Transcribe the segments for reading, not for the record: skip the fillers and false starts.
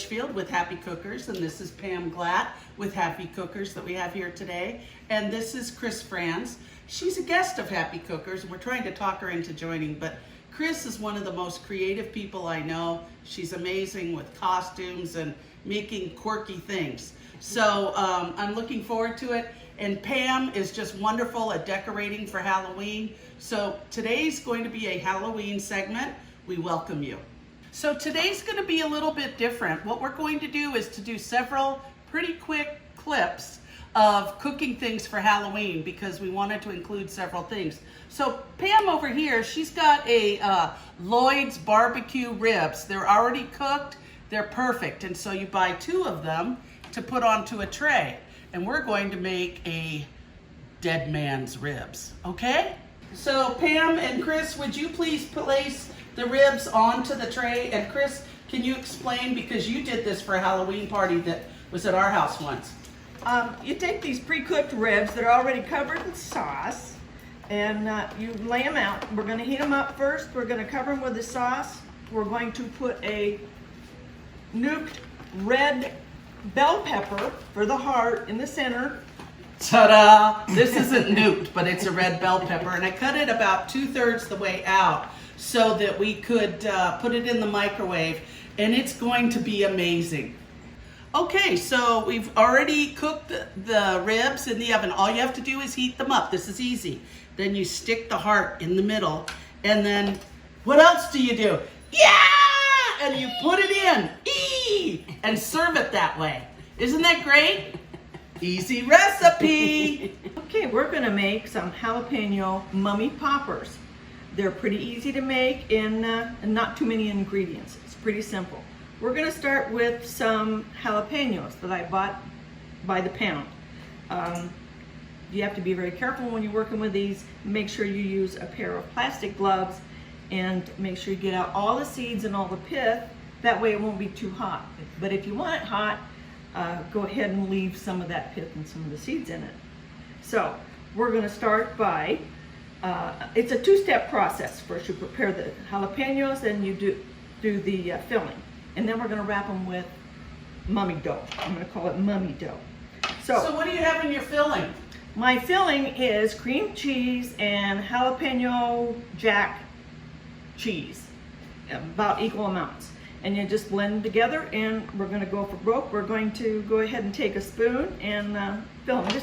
Litchfield with Happy Cookers, and this is Pam Glatt with Happy Cookers that we have here today. And this is Chris Franz. She's a guest of Happy Cookers, and we're trying to talk her into joining, but Chris is one of the most creative people I know. She's amazing with costumes and making quirky things. So I'm looking forward to it. And Pam is just wonderful at decorating for Halloween. So today's going to be a Halloween segment. We welcome you. So today's going to be a little bit different. What we're going to do is to do several pretty quick clips of cooking things for Halloween because we wanted to include several things. So Pam over here, she's got a Lloyd's barbecue ribs. They're already cooked. They're perfect. And so you buy 2 of them to put onto a tray. And we're going to make a dead man's ribs, okay? So Pam and Chris, would you please place the ribs onto the tray? And Chris, can you explain, because you did this for a Halloween party that was at our house once. You take these pre-cooked ribs that are already covered with sauce, and you lay them out. We're going to heat them up first. We're going to cover them with the sauce. We're going to put a nuked red bell pepper for the heart in the center. Ta-da! This isn't nuked, but it's a red bell pepper, and I cut it about 2/3 the way out so that we could put it in the microwave, and it's going to be amazing. Okay, so we've already cooked the ribs in the oven. All you have to do is heat them up. This is easy. Then you stick the heart in the middle, and then what else do you do? Yeah! And you put it in, and serve it that way. Isn't that great? Easy recipe. Okay, we're going to make some jalapeno mummy poppers. They're pretty easy to make and not too many ingredients. It's pretty simple. We're going to start with some jalapenos that I bought by the pound. You have to be very careful when you're working with these. Make sure you use a pair of plastic gloves and make sure you get out all the seeds and all the pith. That way it won't be too hot. But if you want it hot, go ahead and leave some of that pith and some of the seeds in it. So we're going to start by, it's a 2-step process. First you prepare the jalapenos, then you do the filling. And then we're going to wrap them with mummy dough. I'm going to call it mummy dough. So what do you have in your filling? My filling is cream cheese and jalapeno jack cheese, about equal amounts. And you just blend them together, and we're going to go for broke. We're going to go ahead and take a spoon and fill them.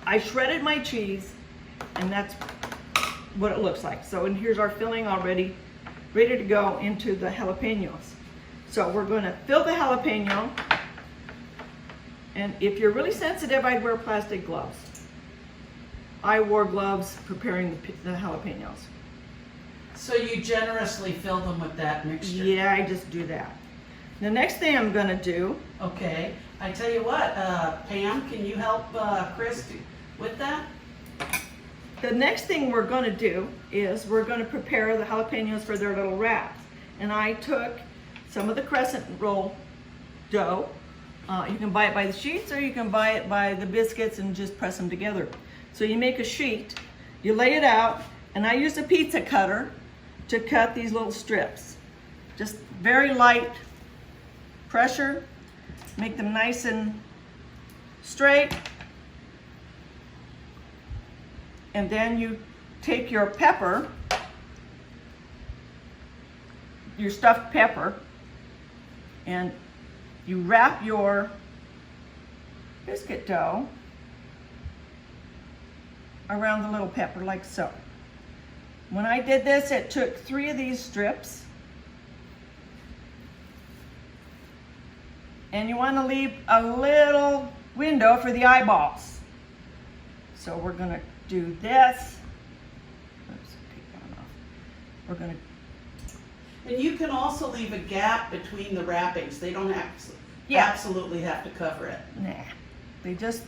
I shredded my cheese, and that's what it looks like. So, and here's our filling already ready to go into the jalapenos. So we're going to fill the jalapeno, and if you're really sensitive, I'd wear plastic gloves. I wore gloves preparing the jalapenos. So you generously fill them with that mixture? Yeah, I just do that. The next thing I'm going to do... Okay, I tell you what, Pam, can you help Chris with that? The next thing we're going to do is we're going to prepare the jalapenos for their little wraps. And I took some of the crescent roll dough. You can buy it by the sheets, or you can buy it by the biscuits and just press them together. So you make a sheet, you lay it out, and I use a pizza cutter to cut these little strips. Just very light pressure, make them nice and straight. And then you take your pepper, your stuffed pepper, and you wrap your biscuit dough around the little pepper like so. When I did this, it took 3 of these strips. And you want to leave a little window for the eyeballs. So we're going to do this. Oops, take that off. We're going to... And you can also leave a gap between the wrappings. They don't absolutely have to cover it. Nah. They just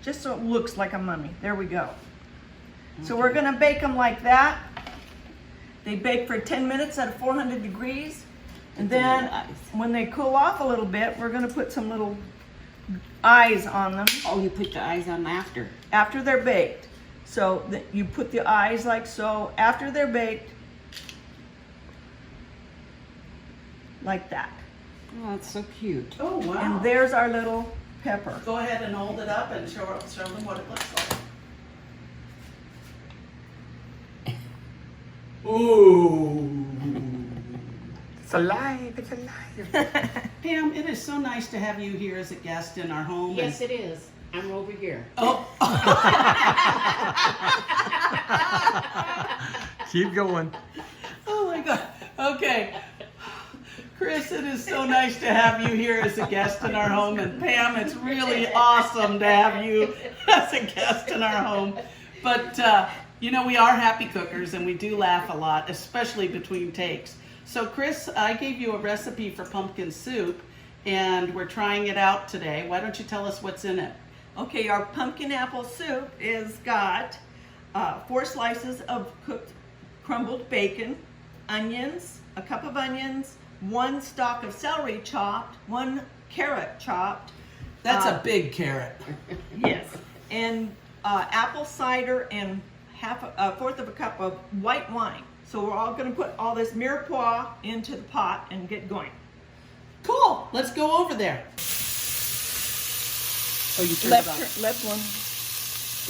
so it looks like a mummy. There we go. So we're going to bake them like that. They bake for 10 minutes at 400 degrees. And then when they cool off a little bit, we're going to put some little eyes on them. Oh, you put the eyes on after? After they're baked. So that you put the eyes like so after they're baked. Like that. Oh, that's so cute. Oh, wow. And there's our little pepper. Go ahead and hold it up and show them what it looks like. Ooh. It's alive, it's alive. Pam, it is so nice to have you here as a guest in our home. Yes, it is. I'm over here. Oh. Keep going. Oh my God. Okay. Chris, it is so nice to have you here as a guest in our home. And Pam, it's really awesome to have you as a guest in our home. But, you know, we are happy cookers and we do laugh a lot, especially between takes. So Chris, I gave you a recipe for pumpkin soup and we're trying it out today. Why don't you tell us what's in it? Okay, our pumpkin apple soup is got 4 slices of cooked crumbled bacon, onions, a cup of onions, 1 stalk of celery chopped, 1 carrot chopped. That's a big carrot. Yes, and apple cider and a fourth of a cup of white wine. So we're all going to put all this mirepoix into the pot and get going. Cool. Let's go over there. Oh, you turned it on. Left one.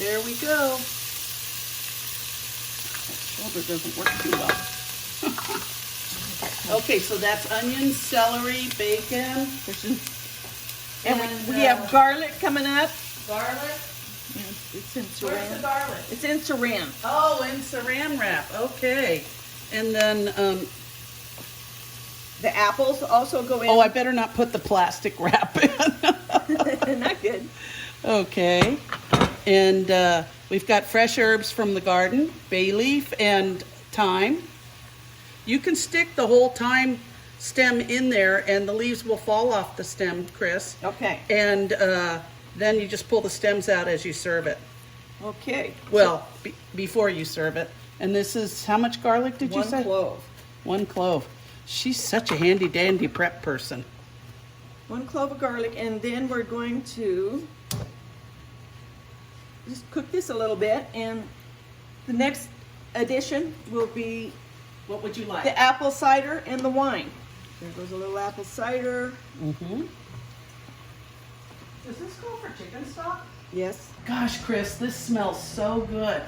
There we go. That shoulder doesn't work too well. Okay, so that's onions, celery, bacon. And we have garlic coming up. Garlic. It's in Where's the saran. garlic? It's in saran. Oh, in saran wrap. Okay. And then, The apples also go in. oh, I better not put the plastic wrap in. Not good. Okay. And we've got fresh herbs from the garden, bay leaf and thyme. You can stick the whole thyme stem in there and the leaves will fall off the stem, Chris. Okay. And then you just pull the stems out as you serve it. Okay. Well, before you serve it. And this is, how much garlic did you 1 say? clove. 1 clove. She's such a handy dandy prep person. 1 clove of garlic, and then we're going to just cook this a little bit, and the next addition will be What would you like? the apple cider and the wine. There goes a little apple cider. Mm-hmm. Does this go for chicken stock? Yes. Gosh, Chris, this smells so good.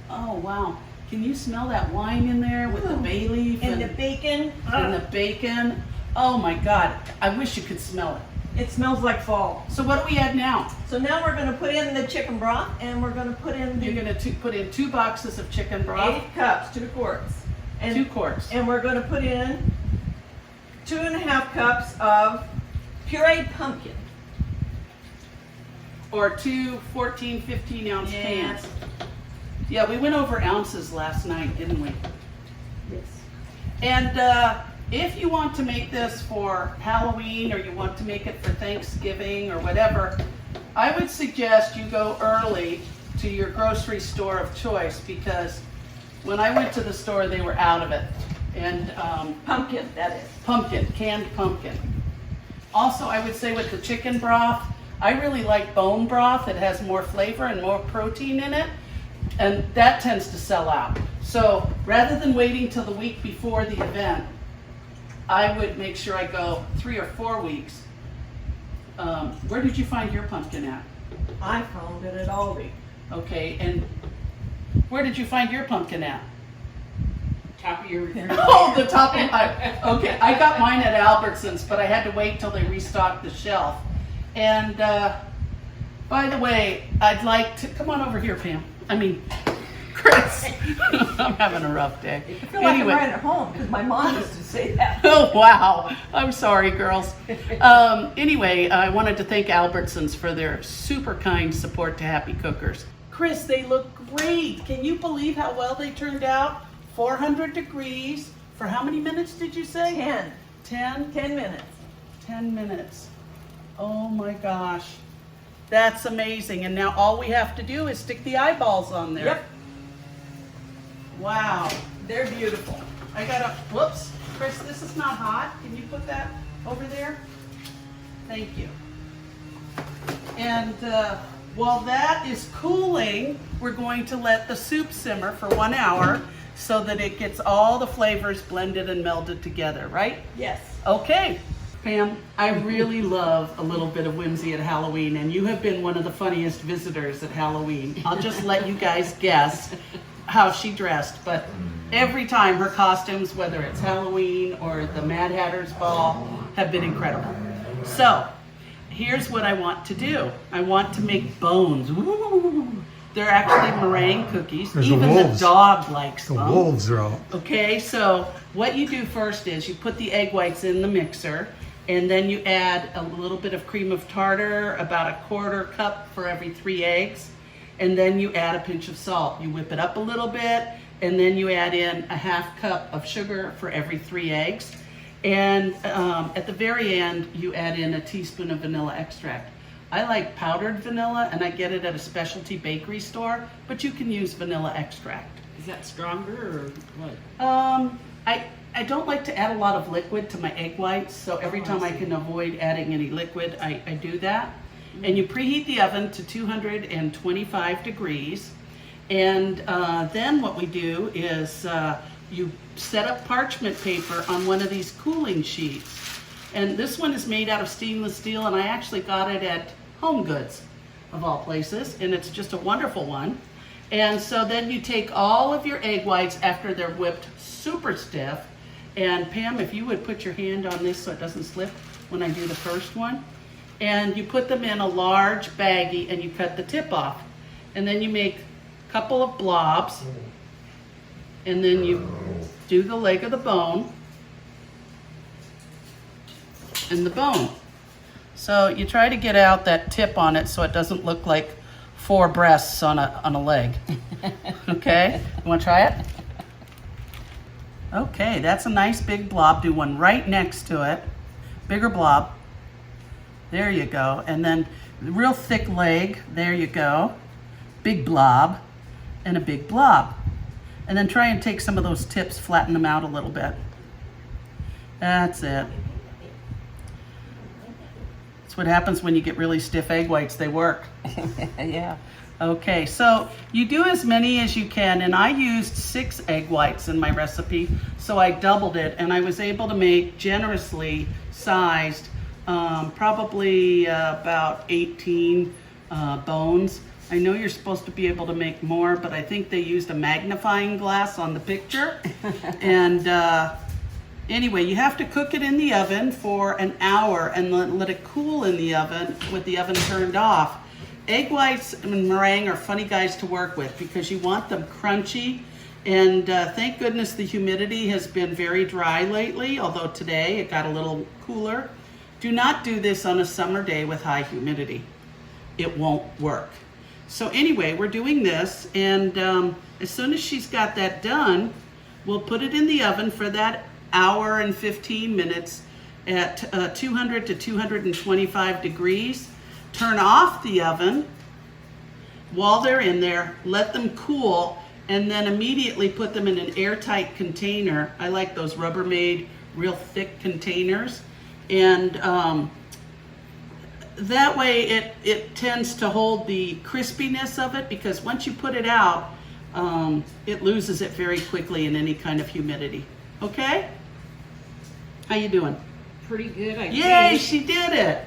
Oh, wow. Can you smell that wine in there with the bay leaf And the bacon. and the bacon? Oh my God, I wish you could smell it. It smells like fall. So what do we add now? So now we're going to put in the chicken broth, and we're going to put in You're the gonna put in 2 boxes of chicken broth, 8 cups, 2 quarts. And 2 quarts. And we're going to put in 2.5 cups of pureed pumpkin. Or 2 14, 15 ounce Yes. cans. Yeah, we went over ounces last night, didn't we? Yes. And if you want to make this for Halloween or you want to make it for Thanksgiving or whatever, I would suggest you go early to your grocery store of choice because when I went to the store, they were out of it. And Pumpkin, that is. pumpkin, canned pumpkin. Also, I would say with the chicken broth, I really like bone broth. It has more flavor and more protein in it. And that tends to sell out. So rather than waiting till the week before the event, I would make sure I go 3 or 4 weeks. Where did you find your pumpkin at? I found it at Aldi. Okay, and where did you find your pumpkin at? Top of your Oh, the top of my, okay, I got mine at Albertsons, but I had to wait till they restocked the shelf. And by the way, I'd like to, come on over here, Pam. I mean, Chris. I'm having a rough day. I feel like I'm right at home because my mom used to say that. Oh, wow. I'm sorry, girls. Anyway, I wanted to thank Albertsons for their super kind support to Happy Cookers. Chris, they look great. Can you believe how well they turned out? 400 degrees. For how many minutes did you say? 10. 10? 10 minutes. 10 minutes. Oh my gosh. That's amazing. And now all we have to do is stick the eyeballs on there. Yep. Wow. They're beautiful. I gotta, whoops. Chris, this is not hot. Can you put that over there? Thank you. And while that is cooling, we're going to let the soup simmer for 1 hour so that it gets all the flavors blended and melded together, right? Yes. Okay. Pam, I really love a little bit of whimsy at Halloween, and you have been one of the funniest visitors at Halloween. I'll just let you guys guess how she dressed, but every time her costumes, whether it's Halloween or the Mad Hatter's Ball, have been incredible. So, here's what I want to do. I want to make bones. Ooh. They're actually meringue cookies. There's the Even the wolves. dog likes The them. wolves are out. Okay, so what you do first is you put the egg whites in the mixer, and then you add a little bit of cream of tartar, about 1/4 cup for every 3 eggs, and then you add a pinch of salt. You whip it up a little bit, and then you add in a 1/2 cup of sugar for every 3 eggs. And at the very end, you add in a teaspoon of vanilla extract. I like powdered vanilla, and I get it at a specialty bakery store, but you can use vanilla extract. Is that stronger or what? I don't like to add a lot of liquid to my egg whites, so every Oh, I time I see. can avoid adding any liquid, I do that. And you preheat the oven to 225 degrees. And then what we do is you set up parchment paper on one of these cooling sheets. And this one is made out of stainless steel, and I actually got it at Home Goods, of all places, and it's just a wonderful one. And so then you take all of your egg whites after they're whipped super stiff. And Pam, if you would put your hand on this so it doesn't slip when I do the first one. And you put them in a large baggie and you cut the tip off. And then you make a couple of blobs. And then you do the leg of the bone and the bone. So you try to get out that tip on it so it doesn't look like 4 breasts on a leg. Okay, you wanna try it? Okay, that's a nice big blob. Do one right next to it. Bigger blob. There you go. And then real thick leg. There you go. Big blob and a big blob. And then try and take some of those tips, flatten them out a little bit. That's it. That's what happens when you get really stiff egg whites. They work. Yeah. Okay, so you do as many as you can, and I used 6 egg whites in my recipe, so I doubled it, and I was able to make generously sized, probably about 18 bones. I know you're supposed to be able to make more, but I think they used a magnifying glass on the picture. And anyway, you have to cook it in the oven for an hour and then let it cool in the oven with the oven turned off. Egg whites and meringue are funny guys to work with because you want them crunchy, and thank goodness the humidity has been very dry lately, although today it got a little cooler. Do not do this on a summer day with high humidity. It won't work. So anyway, we're doing this, and as soon as she's got that done, we'll put it in the oven for that hour and 15 minutes at 200 to 225 degrees. Turn off the oven while they're in there, let them cool, and then immediately put them in an airtight container. I like those Rubbermaid real thick containers. And that way it tends to hold the crispiness of it, because once you put it out, it loses it very quickly in any kind of humidity. Okay? How you doing? Pretty good, I Yay, think. she did it!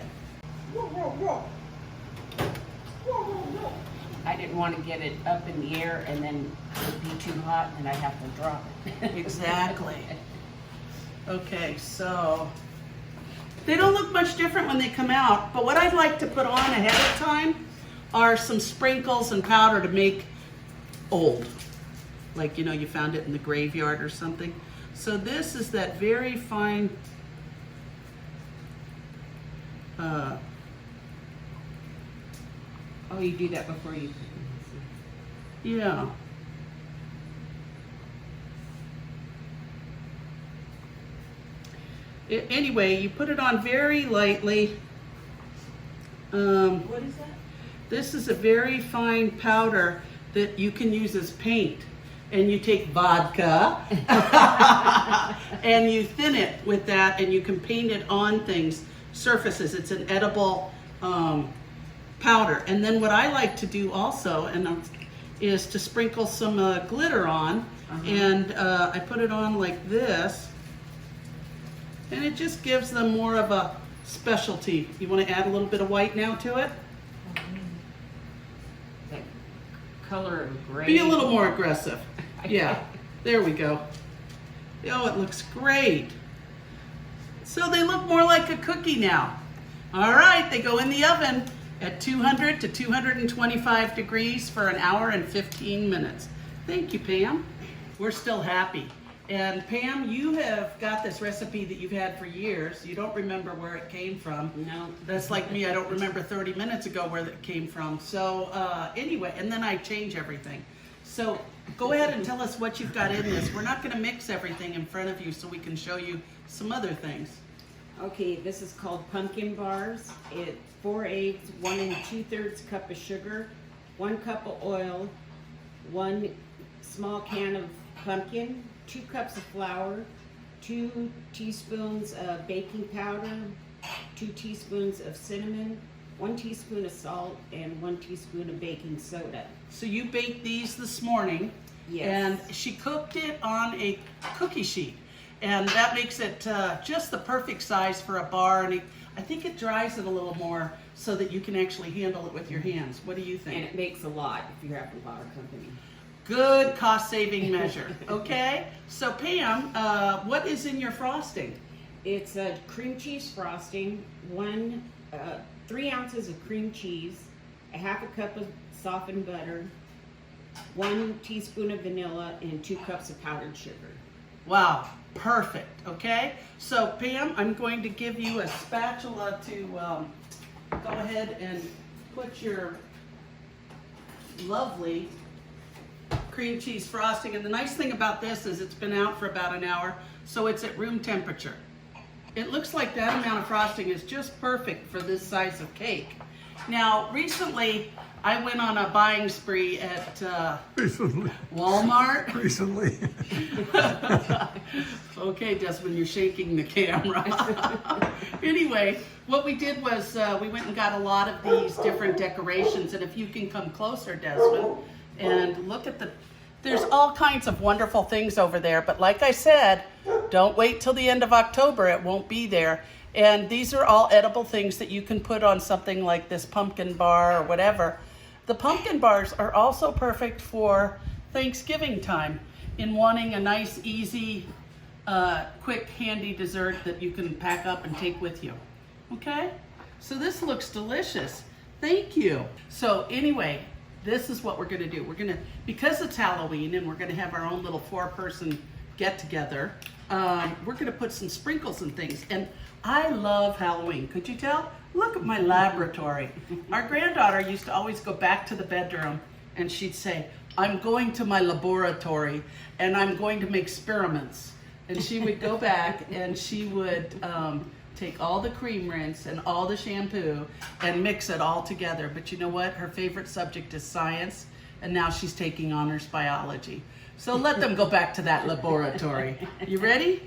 I didn't want to get it up in the air and then it'd be too hot and I'd have to drop it. Exactly. Okay, so they don't look much different when they come out, but what I'd like to put on ahead of time are some sprinkles and powder to make old. Like, you know, you found it in the graveyard or something. So this is that very fine Oh, you do that before you... yeah. Anyway, you put it on very lightly. What is that? This is a very fine powder that you can use as paint. And you take vodka and you thin it with that, and you can paint it on things, surfaces. It's an edible powder. And then what I like to do also is to sprinkle some glitter on. And I put it on like this. And it just gives them more of a specialty. You want to add a little bit of white now to it? That color of gray. Be a little more aggressive. Yeah, there we go. Oh, it looks great. So they look more like a cookie now. All right, they go in the oven at 200 to 225 degrees for an hour and 15 minutes. Thank you, Pam. We're still happy. And Pam, you have got this recipe that you've had for years. You don't remember where it came from. No. That's like me, I don't remember 30 minutes ago where it came from. So anyway, and then I change everything. So go ahead and tell us what you've got in this. We're not gonna mix everything in front of you so we can show you some other things. Okay, this is called pumpkin bars. It's 4 eggs, 1 2/3 cup of sugar, 1 cup of oil, 1 small can of pumpkin, 2 cups of flour, 2 teaspoons of baking powder, 2 teaspoons of cinnamon, 1 teaspoon of salt, and 1 teaspoon of baking soda. So you baked these this morning. Yes. And she cooked it on a cookie sheet. And that makes it just the perfect size for a bar. And I think it dries it a little more so that you can actually handle it with your hands. What do you And think? it makes a lot if you're having a bar company. Good cost-saving measure. Okay. So Pam, what is in your frosting? It's a cream cheese frosting, 3 ounces of cream cheese, a half a cup of softened butter, 1 teaspoon of vanilla, and 2 cups of powdered sugar. Wow, perfect. Okay. So Pam, I'm going to give you a spatula to go ahead and put your lovely cream cheese frosting. And the nice thing about this is it's been out for about an hour, so it's at room temperature. It looks like that amount of frosting is just perfect for this size of cake. Now, recently, I went on a buying spree at Recently. Walmart. Recently. Okay, Desmond, you're shaking the camera. Anyway, what we did was we went and got a lot of these different decorations, and if you can come closer, Desmond, and look at there's all kinds of wonderful things over there, but like I said, don't wait till the end of October, it won't be there. And these are all edible things that you can put on something like this pumpkin bar or whatever. The pumpkin bars are also perfect for Thanksgiving time in wanting a nice, easy, quick, handy dessert that you can pack up and take with you. Okay? So this looks delicious. Thank you. So anyway, this is what we're gonna do. We're gonna, because it's Halloween and we're gonna have our own little 4-person get together, we're gonna put some sprinkles and things. And I love Halloween. Could you tell? Look at my laboratory. Our granddaughter used to always go back to the bedroom and she'd say, I'm going to my laboratory and I'm going to make experiments. And she would go back and she would take all the cream rinse and all the shampoo and mix it all together. But you know what? Her favorite subject is science, and now she's taking honors biology. So let them go back to that laboratory. You ready?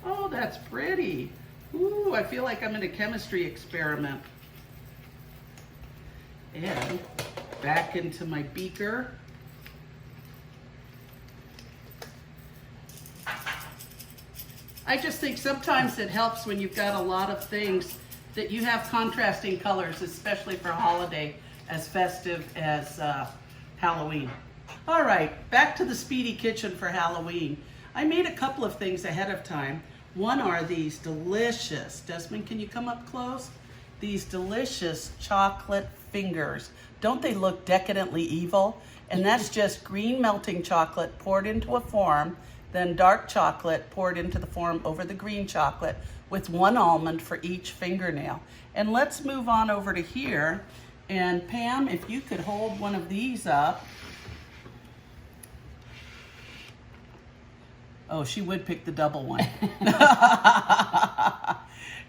Oh, that's pretty. Ooh, I feel like I'm in a chemistry experiment. And back into my beaker. I just think sometimes it helps when you've got a lot of things that you have contrasting colors, especially for a holiday as festive as Halloween. All right, back to the Speedy Kitchen for Halloween. I made a couple of things ahead of time. One are these delicious, Desmond, can you come up close? These delicious chocolate fingers. Don't they look decadently evil? And that's just green melting chocolate poured into a form, then dark chocolate poured into the form over the green chocolate with 1 almond for each fingernail. And let's move on over to here. And Pam, if you could hold one of these up. Oh, she would pick the double one.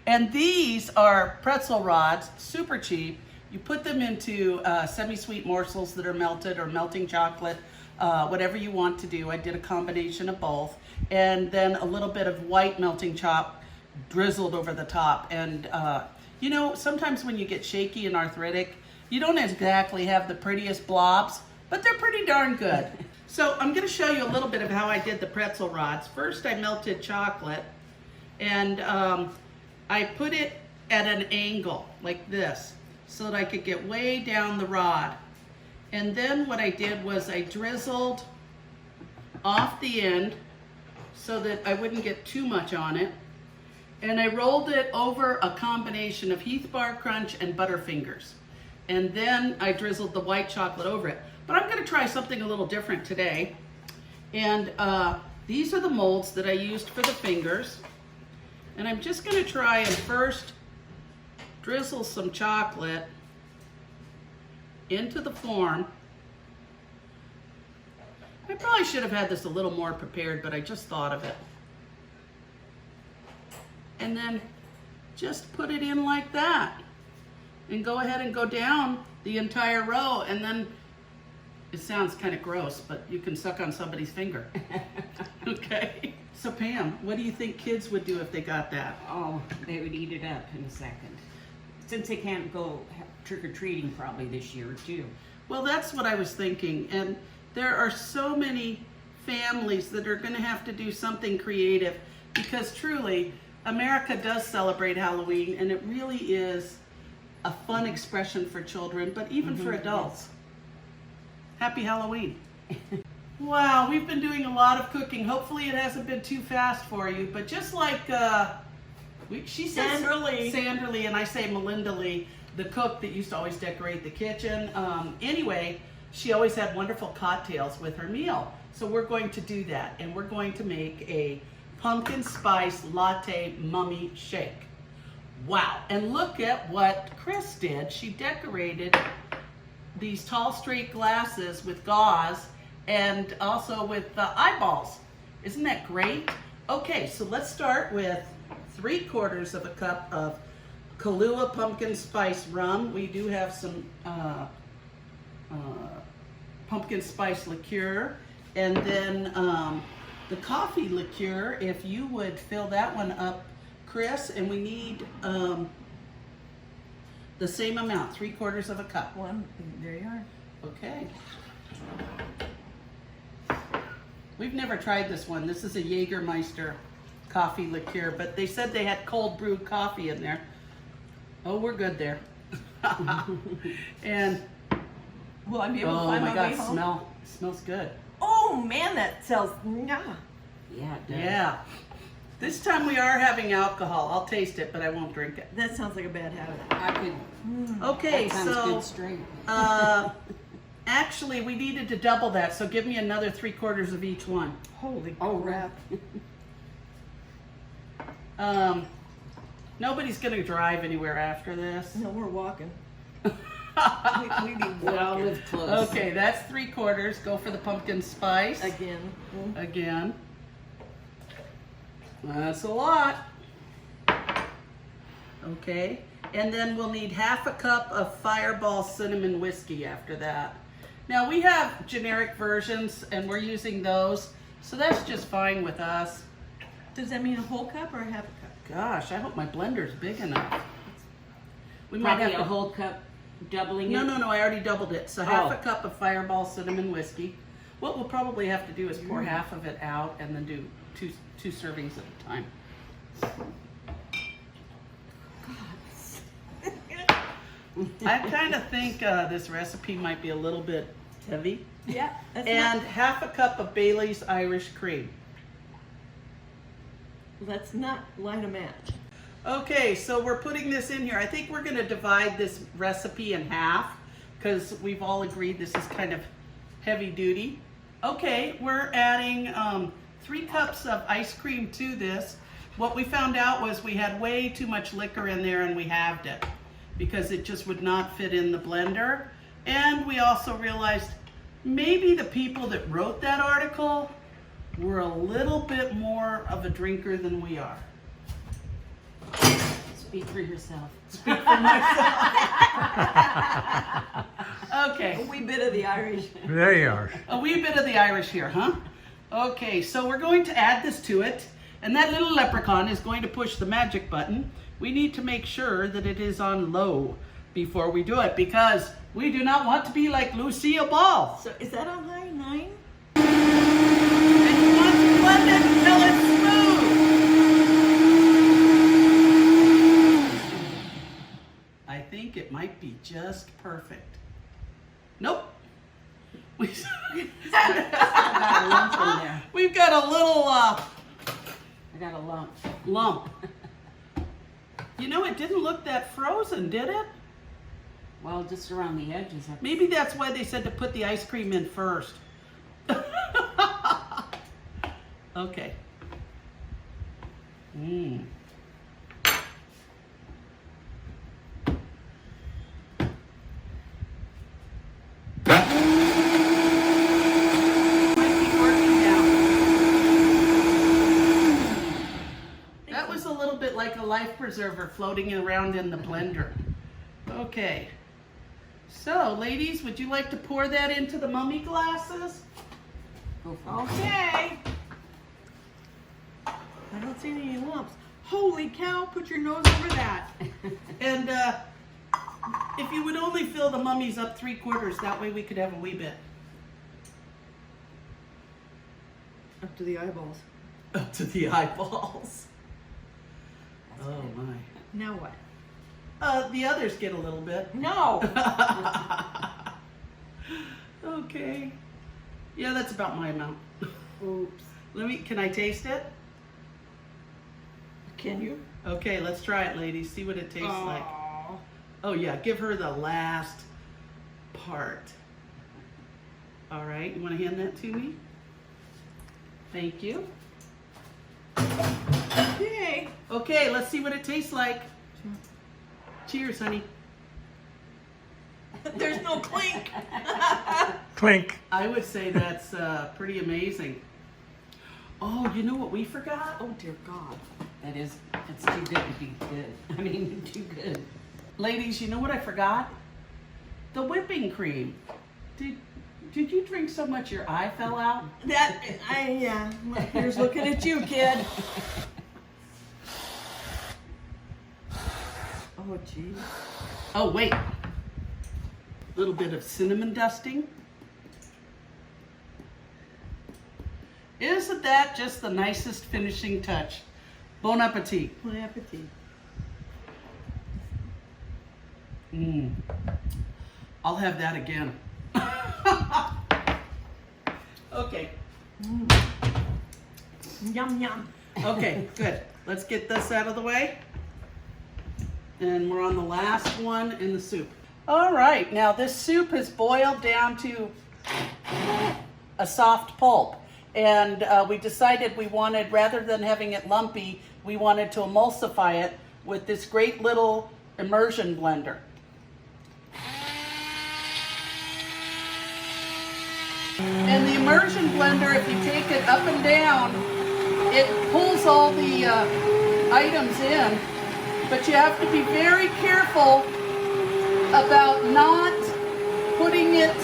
And these are pretzel rods, super cheap. You put them into semi-sweet morsels that are melted or melting chocolate, whatever you want to do. I did a combination of both. And then a little bit of white melting chocolate drizzled over the top. And you know, sometimes when you get shaky and arthritic, you don't exactly have the prettiest blobs, but they're pretty darn good. So I'm going to show you a little bit of how I did the pretzel rods. First, I melted chocolate, and I put it at an angle like this so that I could get way down the rod. And then what I did was I drizzled off the end so that I wouldn't get too much on it. And I rolled it over a combination of Heath Bar Crunch and Butterfingers. And then I drizzled the white chocolate over it. But I'm going to try something a little different today. And these are the molds that I used for the fingers. And I'm just going to try and first drizzle some chocolate into the form. I probably should have had this a little more prepared, but I just thought of it. And then just put it in like that. And go ahead and go down the entire row, and then it sounds kind of gross, but you can suck on somebody's finger. Okay? So Pam, what do you think kids would do if they got that? Oh, they would eat it up in a second. Since they can't go trick-or-treating probably this year too. Well, that's what I was thinking. And there are so many families that are going to have to do something creative, because truly, America does celebrate Halloween, and it really is a fun expression for children, but even for adults. Happy Halloween. Wow, we've been doing a lot of cooking. Hopefully it hasn't been too fast for you, but just like she says Sandra Lee. Sandra Lee, and I say Melinda Lee, the cook that used to always decorate the kitchen. Anyway, she always had wonderful cocktails with her meal. So we're going to do that, and we're going to make a pumpkin spice latte mummy shake. Wow, and look at what Chris did. She decorated these tall straight glasses with gauze and also with eyeballs. Isn't that great? Okay, so let's start with 3/4 of a cup of Kahlua pumpkin spice rum. We do have some pumpkin spice liqueur, and then the coffee liqueur, if you would fill that one up, Chris, and we need the same amount, 3/4 of a cup. One, there you are. Okay. We've never tried this one. This is a Jägermeister coffee liqueur, but they said they had cold brewed coffee in there. Oh, we're good there. And Will I be able to oh find my my God, way home? smells good. Oh man, that sells. Yeah. Yeah, it does. Yeah. This time we are having alcohol. I'll taste it, but I won't drink it. That sounds like a bad habit. I could. Okay, That sounds so good straight. actually we needed to double that, so give me another 3/4 of each one. Holy Oh, crap. Nobody's gonna drive anywhere after this. No, we're walking. we be We all walking. live close. Okay, that's 3/4. Go for the pumpkin spice. Again. Again. That's a lot. Okay, and then we'll need 1/2 cup of Fireball cinnamon whiskey after that. Now we have generic versions and we're using those, so that's just fine with us. Does that mean a whole cup or a 1/2 cup? Gosh, I hope my blender's big enough. We might Probably have a to... whole cup doubling No, it. no, I already doubled it. So Oh. 1/2 cup of Fireball cinnamon whiskey. What we'll probably have to do is pour 1/2 of it out and then do two servings at a time. I kind of think this recipe might be a little bit heavy. Yeah. That's And 1/2 cup of Bailey's Irish Cream. let's not light a match. Okay, so we're putting this in here. I think we're going to divide this recipe in half because we've all agreed this is kind of heavy duty. Okay, we're adding 3 cups of ice cream to this. What we found out was we had way too much liquor in there and we halved it because it just would not fit in the blender. And we also realized maybe the people that wrote that article were a little bit more of a drinker than we are. Speak for yourself. Okay. A wee bit of the Irish. There you are. A wee bit of the Irish here, huh? Okay, so we're going to add this to it, and that little leprechaun is going to push the magic button. We need to make sure that it is on low before we do it, because we do not want to be like Lucille Ball. So is that on high 9? might be just perfect. Nope. We've got a lump in there. We've got a little I got a lump. lump. You know, it didn't look that frozen, did it? Well, just around the edges. Maybe that's why they said to put the ice cream in first. Okay. Mmm. That was a little bit like a life preserver floating around in the blender. Okay. So, ladies, would you like to pour that into the mummy glasses? Go for it. Okay. I don't see any lumps. Holy cow, put your nose over that. And if you would only fill the mummies up 3/4, that way we could have a wee bit. Up to the eyeballs. Up to the eyeballs. Oh my. Now what? The others get a little bit. No. Okay. Yeah, that's about my amount. Oops. Can I taste it? Can you? Okay, let's try it, ladies. See what it tastes like. Aw. Oh yeah, give her the last part. All right, you want to hand that to me? Thank you. Okay. Okay, let's see what it tastes like. Cheers, honey. There's no clink. Clink. I would say that's pretty amazing. Oh, you know what we forgot? Oh dear God. It's too good to be good. I mean, too good. Ladies, you know what I forgot? The whipping cream. Did you drink so much your eye fell out? Yeah. Here's looking at you, kid. Oh geez. Oh, wait. A little bit of cinnamon dusting. Isn't that just the nicest finishing touch? Bon appetit. Bon appetit. Mmm. I'll have that again. Okay. Yum yum. Okay, good. Let's get this out of the way. And we're on the last one in the soup. All right, now this soup is boiled down to a soft pulp. And we decided we wanted, rather than having it lumpy, we wanted to emulsify it with this great little immersion blender. And the immersion blender, if you take it up and down, it pulls all the items in, but you have to be very careful about not putting it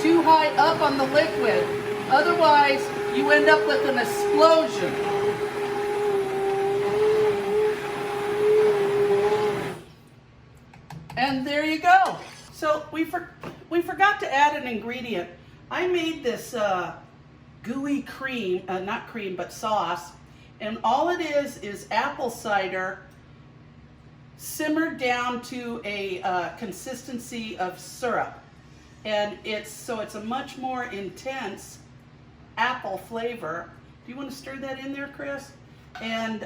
too high up on the liquid. Otherwise, you end up with an explosion. And there you go. So we forgot to add an ingredient. I made this gooey cream, not cream, but sauce. And all it is apple cider simmered down to a consistency of syrup. And it's a much more intense apple flavor. Do you want to stir that in there, Chris? And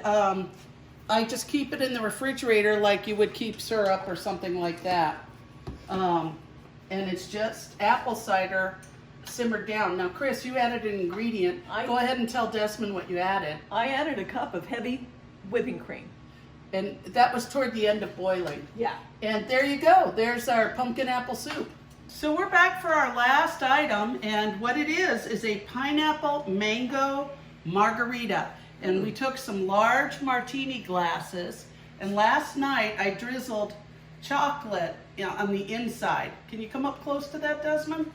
I just keep it in the refrigerator like you would keep syrup or something like that. And it's just apple cider simmered down. Now, Chris, you added an ingredient. Go ahead and tell Desmond what you added. I added a cup of heavy whipping cream. And that was toward the end of boiling. Yeah. And there you go. There's our pumpkin apple soup. So we're back for our last item, and what it is a pineapple mango margarita. And we took some large martini glasses, and last night I drizzled chocolate on the inside. Can you come up close to that, Desmond?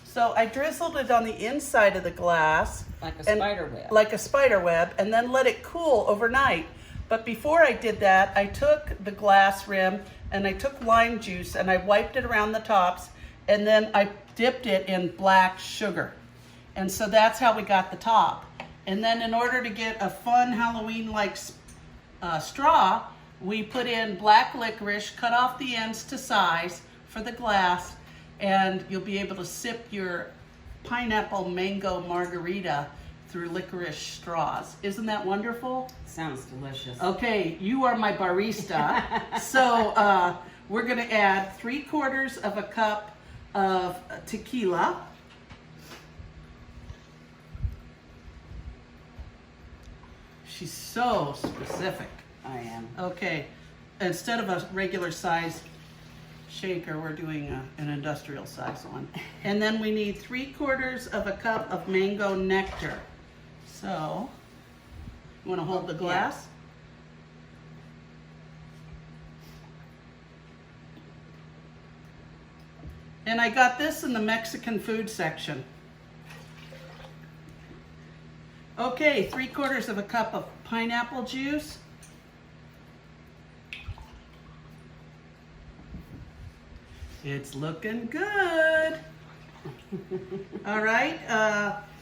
So I drizzled it on the inside of the glass. Like a spider web. Like a spider web, and then let it cool overnight. But before I did that, I took the glass rim and I took lime juice and I wiped it around the tops, and then I dipped it in black sugar. And so that's how we got the top. And then in order to get a fun Halloween-like straw, we put in black licorice, cut off the ends to size for the glass, and you'll be able to sip your pineapple mango margarita through licorice straws. Isn't that wonderful? Sounds delicious. Okay, you are my barista. So we're gonna add 3/4 of a cup of tequila. She's so specific. I am. Okay, instead of a regular size shaker, we're doing an industrial size one. And then we need 3/4 of a cup of mango nectar. So, you wanna hold the glass? And I got this in the Mexican food section. Okay, 3/4 of a cup of pineapple juice. It's looking good. All right,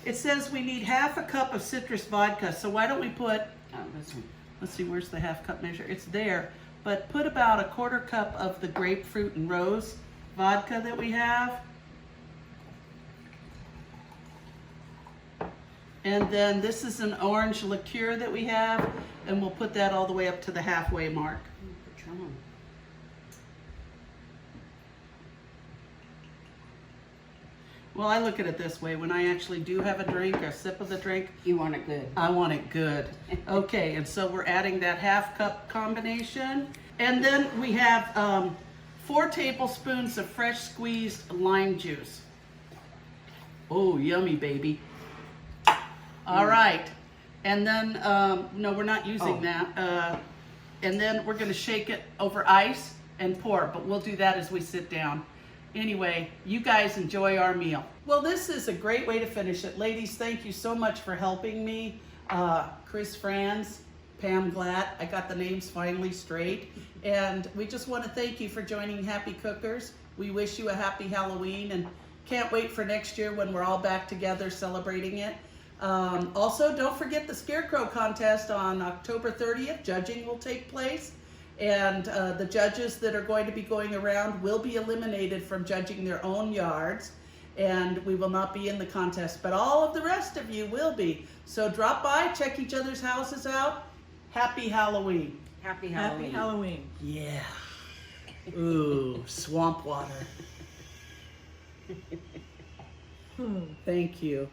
it says we need 1/2 cup of citrus vodka, so why don't we put, Oh, this one. let's see, where's the 1/2 cup measure? It's there, but put about 1/4 cup of the grapefruit and rose vodka that we have. And then this is an orange liqueur that we have, and we'll put that all the way up to the halfway mark. Patron. Well, I look at it this way, when I actually do have a drink, a sip of the drink, You want it good. I want it good. Okay, and so we're adding that 1/2 cup combination. And then we have 4 tablespoons of fresh squeezed lime juice. Oh, yummy, baby. All right, and then, no, we're not using Oh. that. And then we're gonna shake it over ice and pour, but we'll do that as we sit down. Anyway, you guys enjoy our meal. Well, this is a great way to finish it. Ladies, thank you so much for helping me. Chris Franz, Pam Glatt, I got the names finally straight. And we just want to thank you for joining Happy Cookers. We wish you a happy Halloween and can't wait for next year when we're all back together celebrating it. Also, don't forget the Scarecrow contest on October 30th. Judging will take place. And the judges that are going to be going around will be eliminated from judging their own yards. And we will not be in the contest, but all of the rest of you will be. So drop by, check each other's houses out. Happy Halloween. Happy Halloween. Happy Halloween. Yeah. Ooh, swamp water. Thank you.